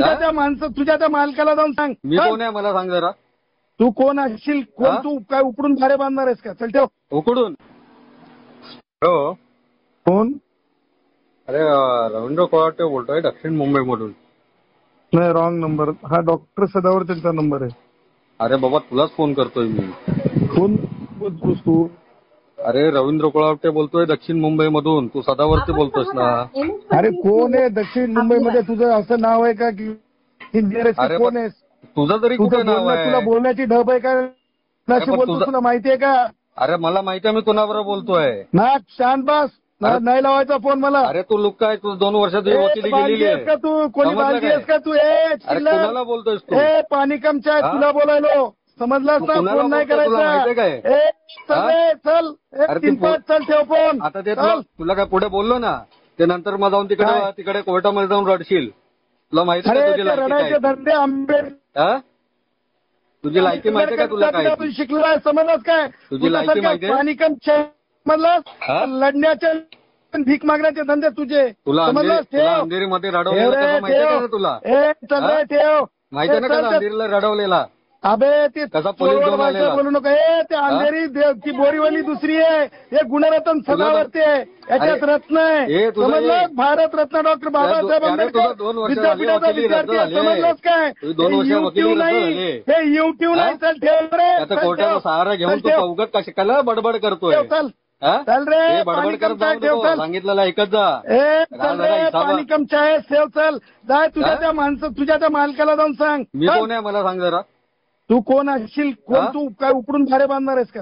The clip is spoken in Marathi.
तुझ्या त्या तुझ्या त्या मालकाला जाऊन सांग. मी कोण आहे मला सांग जरा. तू कोण असशील, कोण तू, काय उपडून भारे बांधणार आहेस का? चल ठेव. उकडून. हो कोण? अरे रवींद्र कोळाटे बोलतोय दक्षिण मुंबईमधून. नाही, रॉंग नंबर. हा डॉक्टर सदावर त्यांचा नंबर आहे. अरे बाबा तुलाच फोन करतोय मी. कोण बोलतोस तू? अरे रवींद्र कोळाटे बोलतोय दक्षिण मुंबईमधून. तू सदावरती बोलतोस ना. अरे कोण आहे दक्षिण मुंबईमध्ये? तुझं असं नाव आहे का की अरे कोण आहेस? तुझं तरी कुठे नाव आहे? तुला बोलण्याची ढब आहे का? बोलतो तुला माहितीये का? अरे मला माहिती आहे मी कुणाबरोबर बोलतोय ना. शांत बस. नाही लावायचा फोन मला. अरे तू लुक काय, तू 2 वर्षात वकिली गेलेली आहे का तू? कोणी बांधली आहेस का तू? कुणाला बोलतोयस तू? पाणी कम चाय तुला बोलायलो. समजलास ना? फोन नाही करायचा. चल चल ठेव फोन. आता ते तुला काय पुढे बोललो ना ते नंतर मग जाऊन तिकडे कोर्टामध्ये जाऊन रडशील. तुला माहिती आहे तुझी लायकी धंदे आंबेडकर. तुझी लायकी माहिती का तुला? काय तू शिकलाय समजलास काय? तुझी लायकी माहिती आहे? पाणी कम चाय समजलास? लढण्याचे भीक मागण्याचे धंदे तुझे. तुला अंधेरीमध्ये रडवलेला माहिती आहे का तुला? चल ठेव. माहिती आहे ना अंधेरीला रडवलेला? अबे ते कसा पोलीस घेऊन आलेला? बोलू नका. ते अंधेरी ती बोरीवली दुसरी आहे. हे गुणरत्न सदावर्ती आहे. याच्यात रत्न आहे. समजलं? भारत रत्न डॉक्टर बाबासाहेब आंबेडकर विद्यापीठाचा विद्यार्थी आहे. समजलंच काय? 2 वर्ष वकिली नाही, हे युट्यूब नाही. चल ठेव रे. आता कोर्टाचा सहारा घेऊन तू अवघड कशाला बडबड करतोय? चल रे. बडबड करत जाऊ. सांगितलेला ऐकत जा. पाणी कम चाय सेव. चल जाय. तुझ्या त्या मालकाला जाऊन सांग. मी कोण आहे मला सांग जरा. तू कोण असशील, कोण तू, काय उपडून भारे बांधणार आहेस का?